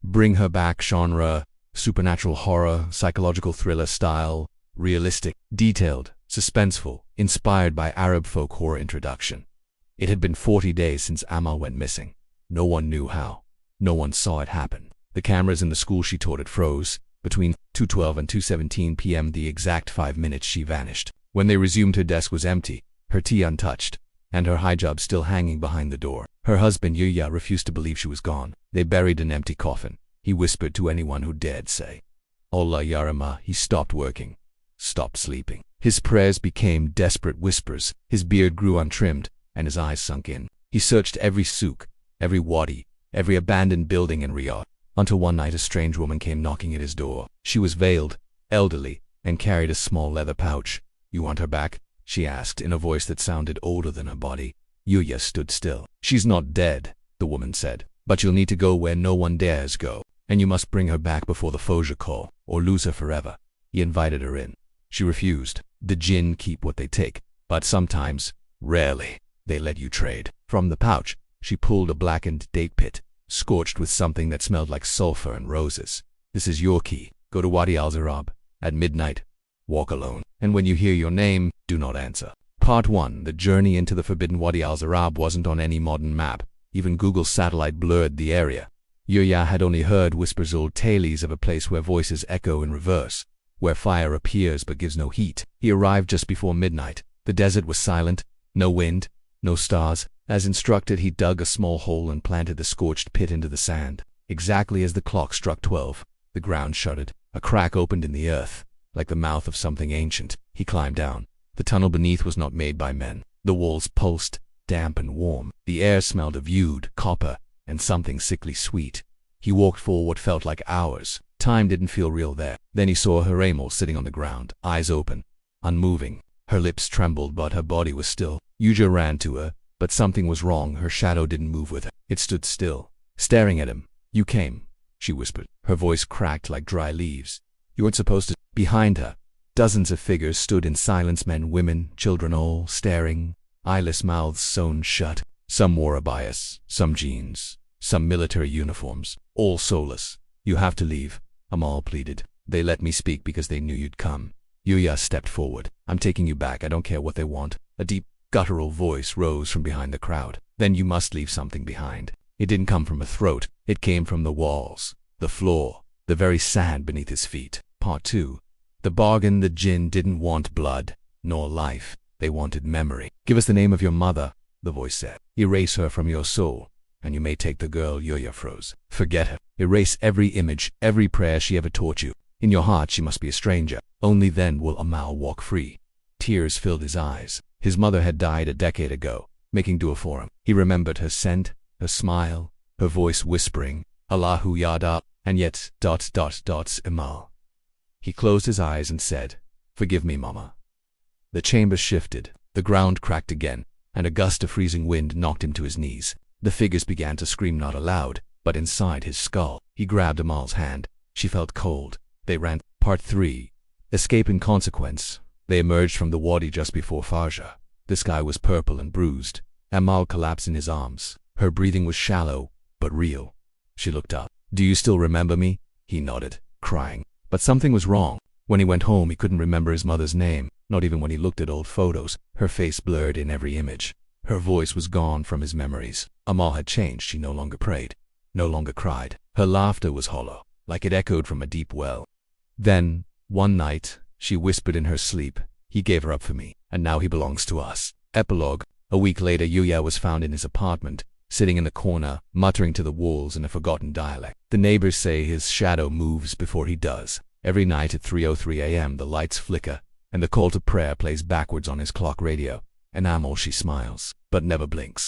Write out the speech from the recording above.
Bring Her Back genre, supernatural horror, psychological thriller style, realistic, detailed, suspenseful, inspired by Arab folk horror introduction. It had been 40 days since Amal went missing. No one knew how. No one saw it happen. The cameras in the school she taught at froze. Between 2:12 and 2:17 p.m. the exact 5 minutes she vanished. When they resumed, her desk was empty, her tea untouched, and her hijab still hanging behind the door. Her husband Yuya refused to believe she was gone. They buried an empty coffin. He whispered to anyone who dared say, Allah Yarama. He stopped working, stopped sleeping. His prayers became desperate whispers. His beard grew untrimmed, and his eyes sunk in. He searched every souk, every wadi, every abandoned building in Riyadh, until one night a strange woman came knocking at his door. She was veiled, elderly, and carried a small leather pouch. You want her back? She asked in a voice that sounded older than her body. Yuya stood still. She's not dead, the woman said, but you'll need to go where no one dares go, and you must bring her back before the Fojr call, or lose her forever. He invited her in. She refused. The jinn keep what they take, but sometimes, rarely, they let you trade. From the pouch, she pulled a blackened date pit, scorched with something that smelled like sulfur and roses. This is your key. Go to Wadi al-Zarab. At midnight, walk alone. And when you hear your name, do not answer. Part 1. The journey into the forbidden Wadi al-Zarab wasn't on any modern map. Even Google's satellite blurred the area. Yuya had only heard whispers, old tales of a place where voices echo in reverse, where fire appears but gives no heat. He arrived just before midnight. The desert was silent, no wind, no stars. As instructed, he dug a small hole and planted the scorched pit into the sand. Exactly as the clock struck 12, the ground shuddered. A crack opened in the earth, like the mouth of something ancient. He climbed down. The tunnel beneath was not made by men. The walls pulsed, damp and warm. The air smelled of oud, copper, and something sickly sweet. He walked for what felt like hours. Time didn't feel real there. Then he saw her Amel sitting on the ground, eyes open, unmoving. Her lips trembled, but her body was still. Yuya ran to her, but something was wrong. Her shadow didn't move with her. It stood still, staring at him. You came, she whispered. Her voice cracked like dry leaves. You weren't supposed to. Behind her, dozens of figures stood in silence, men, women, children, all staring, eyeless mouths sewn shut. Some wore abayas, some jeans, some military uniforms, all soulless. You have to leave, Amal pleaded. They let me speak because they knew you'd come. Yuya stepped forward. I'm taking you back. I don't care what they want. A deep, guttural voice rose from behind the crowd. Then you must leave something behind. It didn't come from a throat. It came from the walls, the floor, the very sand beneath his feet. Part 2. The bargain. The jinn didn't want blood, nor life. They wanted memory. Give us the name of your mother, the voice said. Erase her from your soul, and you may take the girl. Yuya froze. Forget her. Erase every image, every prayer she ever taught you. In your heart she must be a stranger. Only then will Amal walk free. Tears filled his eyes. His mother had died a decade ago, making dua for him. He remembered her scent, her smile, her voice whispering, Allahu Yada, and yet, Amal. He closed his eyes and said, Forgive me, Mama. The chamber shifted, the ground cracked again, and a gust of freezing wind knocked him to his knees. The figures began to scream, not aloud, but inside his skull. He grabbed Amal's hand. She felt cold. They ran. Part 3. Escape and consequence. They emerged from the wadi just before Fajr. The sky was purple and bruised. Amal collapsed in his arms. Her breathing was shallow, but real. She looked up. Do you still remember me? He nodded, crying. But something was wrong. When he went home, he couldn't remember his mother's name, not even when he looked at old photos. Her face blurred in every image. Her voice was gone from his memories. Amal had changed. She no longer prayed, no longer cried. Her laughter was hollow, like it echoed from a deep well. Then, one night, she whispered in her sleep, He gave her up for me, and now he belongs to us. Epilogue. A week later, Yuya was found in his apartment, sitting in the corner, muttering to the walls in a forgotten dialect. The neighbors say his shadow moves before he does. Every night at 3:03 a.m. the lights flicker, and the call to prayer plays backwards on his clock radio. And Amal, she smiles, but never blinks.